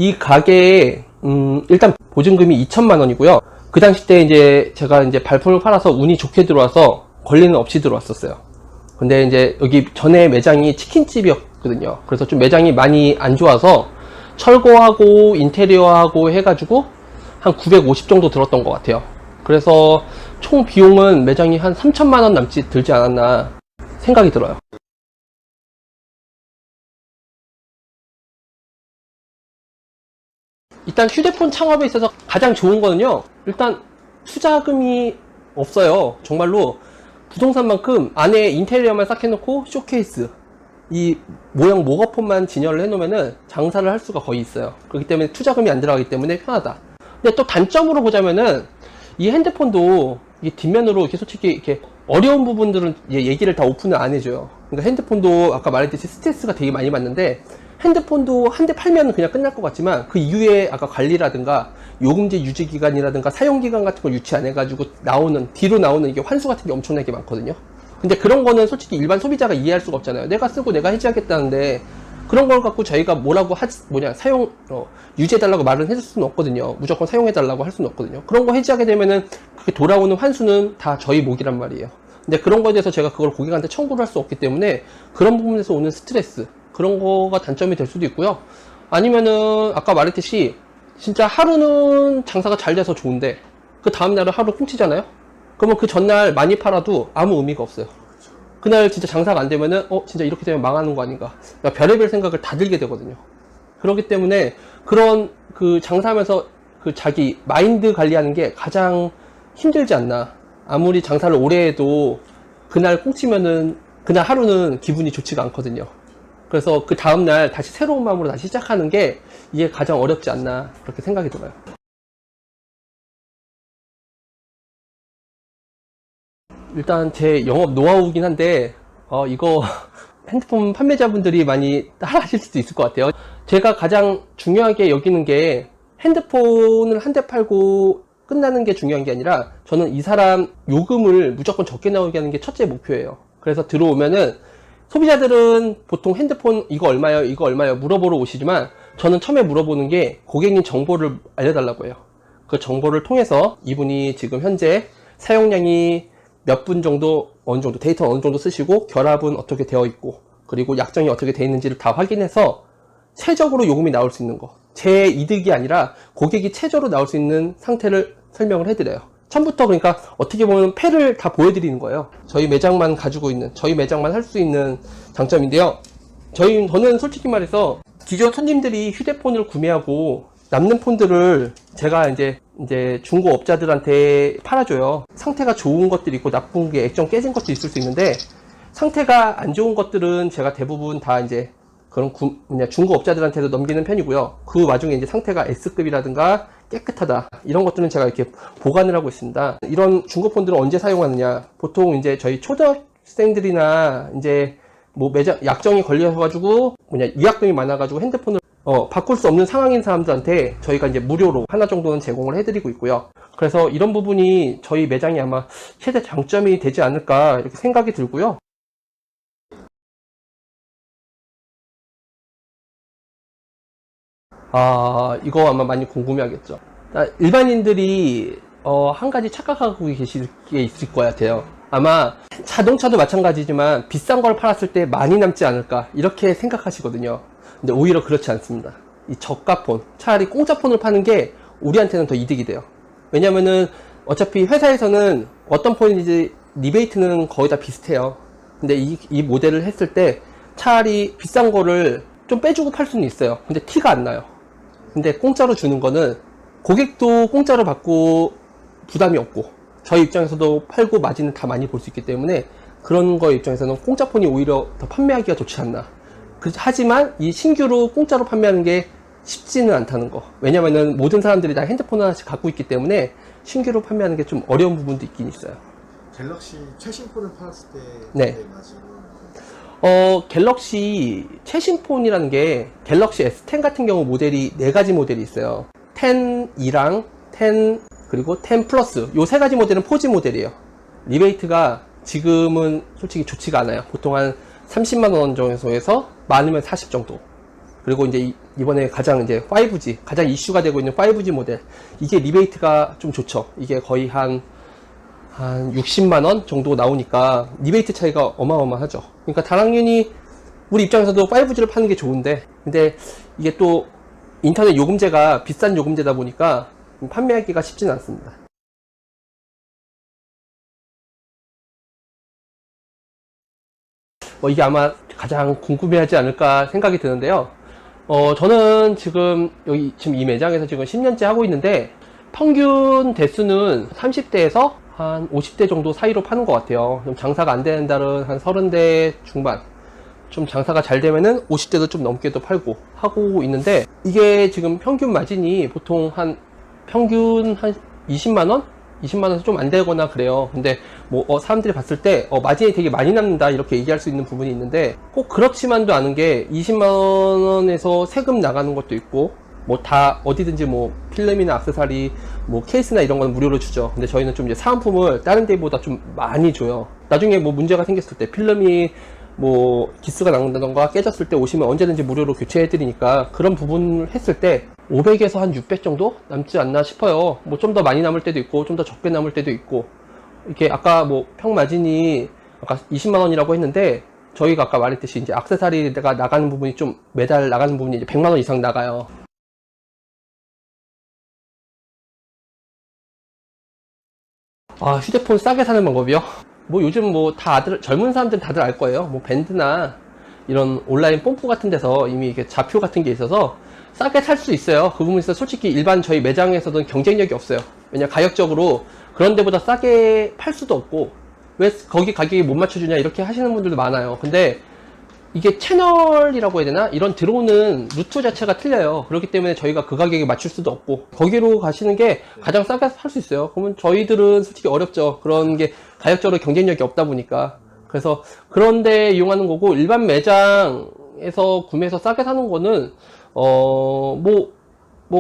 이 가게에 일단 보증금이 2천만 원이고요. 그 당시 때 이제 제가 이제 발품을 팔아서 운이 좋게 들어와서 권리는 없이 들어왔었어요. 근데 이제 여기 전에 매장이 치킨집이었거든요. 그래서 좀 매장이 많이 안 좋아서 철거하고 인테리어하고 해가지고 한 950 정도 들었던 것 같아요. 그래서 총 비용은 매장이 한 3천만 원 남짓 들지 않았나 생각이 들어요. 일단 휴대폰 창업에 있어서 가장 좋은 거는요, 일단 투자금이 없어요. 정말로 부동산만큼 안에 인테리어만 싹 해놓고 쇼케이스, 이 모형 모가폰만 진열을 해놓으면은 장사를 할 수가 거의 있어요. 그렇기 때문에 투자금이 안 들어가기 때문에 편하다. 근데 또 단점으로 보자면은 이 핸드폰도 이게 뒷면으로 이렇게 솔직히 이렇게 어려운 부분들은 얘기를 다 오픈을 안 해줘요. 그러니까 핸드폰도 아까 말했듯이 스트레스가 되게 많이 받는데, 핸드폰도 한 대 팔면 그냥 끝날 것 같지만 그 이후에 아까 관리라든가 요금제 유지기간이라든가 사용기간 같은 걸 유치 안 해가지고 뒤로 나오는 이게 환수 같은 게 엄청나게 많거든요. 근데 그런 거는 솔직히 일반 소비자가 이해할 수가 없잖아요. 내가 쓰고 내가 해지하겠다는데 그런 걸 갖고 저희가 뭐라고 유지해달라고 말은 해줄 수는 없거든요. 무조건 사용해달라고 할 수는 없거든요. 그런 거 해지하게 되면은 그게 돌아오는 환수는 다 저희 몫이란 말이에요. 근데 그런 거에 대해서 제가 그걸 고객한테 청구를 할 수 없기 때문에 그런 부분에서 오는 스트레스, 그런 거가 단점이 될 수도 있고요. 아니면은 아까 말했듯이 진짜 하루는 장사가 잘 돼서 좋은데 그 다음날은 하루 꽁치잖아요. 그러면 그 전날 많이 팔아도 아무 의미가 없어요. 그날 진짜 장사가 안 되면은 진짜 이렇게 되면 망하는 거 아닌가, 그러니까 별의별 생각을 다 들게 되거든요. 그렇기 때문에 그런 그 장사하면서 그 자기 마인드 관리하는 게 가장 힘들지 않나. 아무리 장사를 오래 해도 그날 꽁치면은 그날 하루는 기분이 좋지가 않거든요. 그래서 그 다음날 다시 새로운 마음으로 다시 시작하는 게 이게 가장 어렵지 않나, 그렇게 생각이 들어요. 일단 제 영업 노하우긴 한데 이거 핸드폰 판매자분들이 많이 따라 하실 수도 있을 것 같아요. 제가 가장 중요하게 여기는 게 핸드폰을 한 대 팔고 끝나는 게 중요한 게 아니라, 저는 이 사람 요금을 무조건 적게 나오게 하는 게 첫째 목표예요. 그래서 들어오면은 소비자들은 보통 핸드폰 이거 얼마요? 이거 얼마요? 물어보러 오시지만 저는 처음에 물어보는 게 고객님 정보를 알려달라고 해요. 그 정보를 통해서 이분이 지금 현재 사용량이 몇 분 정도, 어느 정도, 데이터 어느 정도 쓰시고 결합은 어떻게 되어 있고 그리고 약정이 어떻게 되어 있는지를 다 확인해서 최적으로 요금이 나올 수 있는 거, 제 이득이 아니라 고객이 최저로 나올 수 있는 상태를 설명을 해드려요. 처음부터. 그러니까 어떻게 보면 패를 다 보여드리는 거예요. 저희 매장만 가지고 있는, 저희 매장만 할 수 있는 장점인데요. 저는 솔직히 말해서 기존 손님들이 휴대폰을 구매하고 남는 폰들을 제가 이제 중고업자들한테 팔아줘요. 상태가 좋은 것들이 있고 나쁜 게 액정 깨진 것도 있을 수 있는데, 상태가 안 좋은 것들은 제가 대부분 다 이제 그런 중고업자들한테도 넘기는 편이고요. 그 와중에 이제 상태가 S급이라든가 깨끗하다, 이런 것들은 제가 이렇게 보관을 하고 있습니다. 이런 중고폰들은 언제 사용하느냐, 보통 이제 저희 초등학생들이나 이제 뭐 매장 약정이 걸려가지고 위약금이 많아가지고 핸드폰을 바꿀 수 없는 상황인 사람들한테 저희가 이제 무료로 하나 정도는 제공을 해드리고 있고요. 그래서 이런 부분이 저희 매장이 아마 최대 장점이 되지 않을까, 이렇게 생각이 들고요. 이거 아마 많이 궁금해 하겠죠. 일반인들이 한 가지 착각하고 계실 게 있을 것 같아요. 아마 자동차도 마찬가지지만 비싼 걸 팔았을 때 많이 남지 않을까, 이렇게 생각하시거든요. 근데 오히려 그렇지 않습니다. 이 저가폰, 차라리 공짜폰을 파는 게 우리한테는 더 이득이 돼요. 왜냐면은 어차피 회사에서는 어떤 폰인지 리베이트는 거의 다 비슷해요. 근데 이 모델을 했을 때 차라리 비싼 거를 좀 빼주고 팔 수는 있어요. 근데 티가 안 나요. 근데 공짜로 주는 거는 고객도 공짜로 받고 부담이 없고 저희 입장에서도 팔고 마진을 다 많이 볼 수 있기 때문에, 그런 거 입장에서는 공짜폰이 오히려 더 판매하기가 좋지 않나. 하지만 이 신규로 공짜로 판매하는 게 쉽지는 않다는 거. 왜냐면은 모든 사람들이 다 핸드폰 하나씩 갖고 있기 때문에 신규로 판매하는 게 좀 어려운 부분도 있긴 있어요. 갤럭시 최신 폰을 팔았을 때 네. 갤럭시 최신 폰이라는 게 갤럭시 S10 같은 경우 모델이 4가지 모델이 있어요. 10E랑 10 그리고 10 플러스, 요 3가지 모델은 4G 모델이에요. 리베이트가 지금은 솔직히 좋지가 않아요. 보통 한 30만원 정도에서 많으면 40 정도. 그리고 이제 이번에 가장 이제 5G, 가장 이슈가 되고 있는 5G 모델. 이게 리베이트가 좀 좋죠. 이게 거의 한 60만원 정도 나오니까 리베이트 차이가 어마어마하죠. 그러니까 당연히 우리 입장에서도 5G를 파는 게 좋은데, 근데 이게 또 인터넷 요금제가 비싼 요금제다 보니까 판매하기가 쉽지는 않습니다. 이게 아마 가장 궁금해하지 않을까 생각이 드는데요. 저는 지금 지금 이 매장에서 지금 10년째 하고 있는데, 평균 대수는 30대에서 한 50대 정도 사이로 파는 것 같아요. 좀 장사가 안 되는 달은 한 30대 중반, 좀 장사가 잘 되면은 50대도 좀 넘게도 팔고 하고 있는데, 이게 지금 평균 마진이 보통 평균 한 20만원? 20만원에서 좀 안 되거나 그래요. 근데 사람들이 봤을 때 마진이 되게 많이 남는다 이렇게 얘기할 수 있는 부분이 있는데, 꼭 그렇지만도 않은 게 20만원에서 세금 나가는 것도 있고, 다 어디든지 필름이나 액세서리, 케이스나 이런 건 무료로 주죠. 근데 저희는 좀 이제 사은품을 다른 데보다 좀 많이 줘요. 나중에 문제가 생겼을 때, 필름이 기스가 나온다던가 깨졌을 때 오시면 언제든지 무료로 교체해 드리니까, 그런 부분을 했을 때 500에서 한 600 정도 남지 않나 싶어요. 좀 더 많이 남을 때도 있고 좀 더 적게 남을 때도 있고. 이렇게 아까 평마진이 아까 20만원이라고 했는데, 저희가 아까 말했듯이 이제 액세서리가 나가는 부분이 좀 매달 나가는 부분이 이제 100만원 이상 나가요. 휴대폰 싸게 사는 방법이요? 요즘 젊은 사람들 다들 알 거예요. 밴드나 이런 온라인 뽐뿌 같은 데서 이미 이게 좌표 같은 게 있어서 싸게 살 수 있어요. 그 부분에서 솔직히 일반 저희 매장에서는 경쟁력이 없어요. 왜냐, 가격적으로 그런 데보다 싸게 팔 수도 없고, 왜 거기 가격이 못 맞춰주냐 이렇게 하시는 분들도 많아요. 근데 이게 채널이라고 해야 되나? 이런 들어오는 루트 자체가 틀려요. 그렇기 때문에 저희가 그 가격에 맞출 수도 없고, 거기로 가시는 게 가장 싸게 살 수 있어요. 그러면 저희들은 솔직히 어렵죠. 그런 게 가격적으로 경쟁력이 없다 보니까. 그래서 그런데 이용하는 거고, 일반 매장에서 구매해서 싸게 사는 거는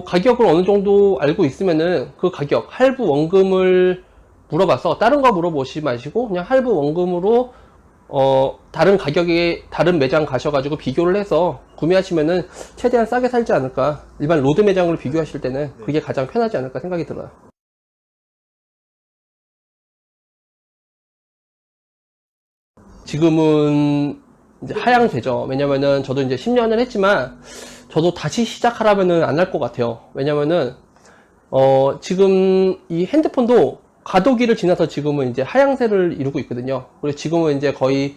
가격을 어느 정도 알고 있으면은 그 가격, 할부 원금을 물어봐서, 다른 거 물어보시지 마시고 그냥 할부 원금으로 다른 가격에 다른 매장 가셔가지고 비교를 해서 구매하시면은 최대한 싸게 살지 않을까. 일반 로드 매장으로 비교하실 때는 그게 가장 편하지 않을까 생각이 들어요. 지금은 이제 하향되죠. 왜냐면은 저도 이제 10년을 했지만, 저도 다시 시작하라면은 안 할 것 같아요. 왜냐면은 지금 이 핸드폰도 과도기를 지나서 지금은 이제 하향세를 이루고 있거든요. 그래서 지금은 이제 거의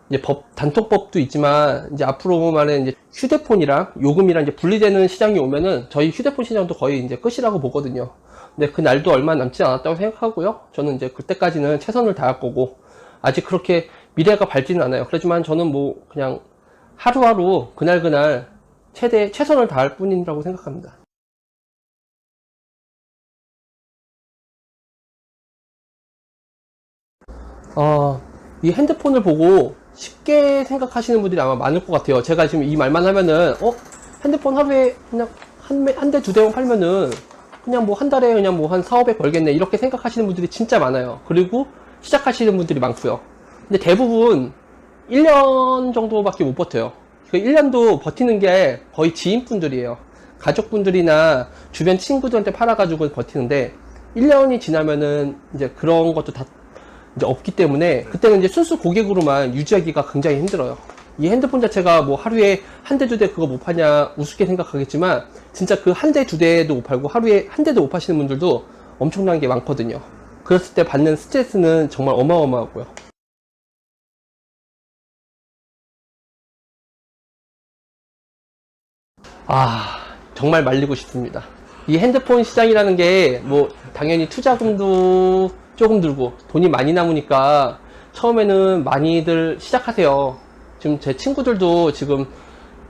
이제 단톡법도 있지만, 이제 앞으로 말하는 이제 휴대폰이랑 요금이랑 이제 분리되는 시장이 오면은 저희 휴대폰 시장도 거의 이제 끝이라고 보거든요. 근데 그 날도 얼마 남지 않았다고 생각하고요. 저는 이제 그때까지는 최선을 다할 거고, 아직 그렇게 미래가 밝지는 않아요. 그렇지만 저는 그냥 하루하루 그날그날 최선을 다할 뿐이라고 생각합니다. 이 핸드폰을 보고 쉽게 생각하시는 분들이 아마 많을 것 같아요. 제가 지금 이 말만 하면은, 핸드폰 하루에 그냥 한 대, 두 대만 팔면은 그냥 한 달에 그냥 한 4, 500 벌겠네. 이렇게 생각하시는 분들이 진짜 많아요. 그리고 시작하시는 분들이 많고요. 근데 대부분 1년 정도밖에 못 버텨요. 그 1년도 버티는 게 거의 지인분들이에요. 가족분들이나 주변 친구들한테 팔아가지고 버티는데, 1년이 지나면은 이제 그런 것도 다 이제 없기 때문에, 그때는 이제 순수 고객으로만 유지하기가 굉장히 힘들어요. 이 핸드폰 자체가 하루에 한 대, 두 대 그거 못 파냐 우습게 생각하겠지만, 진짜 그 한 대, 두 대도 못 팔고 하루에 한 대도 못 파시는 분들도 엄청난 게 많거든요. 그랬을 때 받는 스트레스는 정말 어마어마하고요. 정말 말리고 싶습니다. 이 핸드폰 시장이라는 게 당연히 투자금도 조금 들고 돈이 많이 남으니까 처음에는 많이들 시작하세요. 지금 제 친구들도 지금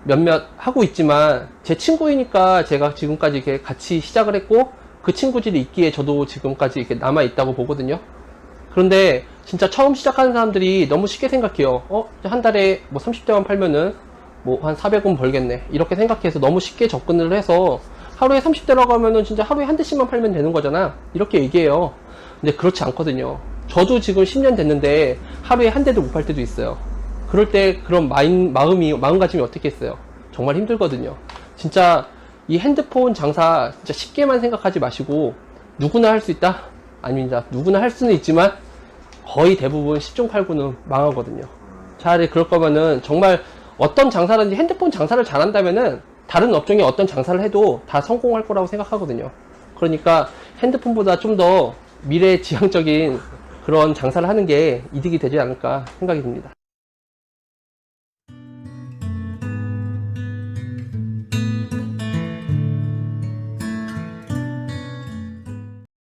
몇몇 하고 있지만, 제 친구이니까 제가 지금까지 이렇게 같이 시작을 했고, 그 친구들이 있기에 저도 지금까지 이렇게 남아 있다고 보거든요. 그런데 진짜 처음 시작하는 사람들이 너무 쉽게 생각해요. 한 달에 30대만 팔면은 한 400원 벌겠네, 이렇게 생각해서 너무 쉽게 접근을 해서, 하루에 30대라고 하면은 진짜 하루에 한 대씩만 팔면 되는 거잖아, 이렇게 얘기해요. 근데 그렇지 않거든요. 저도 지금 10년 됐는데 하루에 한 대도 못 팔 때도 있어요. 그럴 때 그런 마음가짐이 어떻겠어요? 정말 힘들거든요. 진짜 이 핸드폰 장사 진짜 쉽게만 생각하지 마시고 누구나 할 수 있다? 아닙니다. 누구나 할 수는 있지만 거의 대부분 10중 8구는 망하거든요. 차라리 그럴 거면은 정말 어떤 장사든지 핸드폰 장사를 잘한다면은 다른 업종의 어떤 장사를 해도 다 성공할 거라고 생각하거든요. 그러니까 핸드폰보다 좀 더 미래지향적인 그런 장사를 하는 게 이득이 되지 않을까 생각이 듭니다.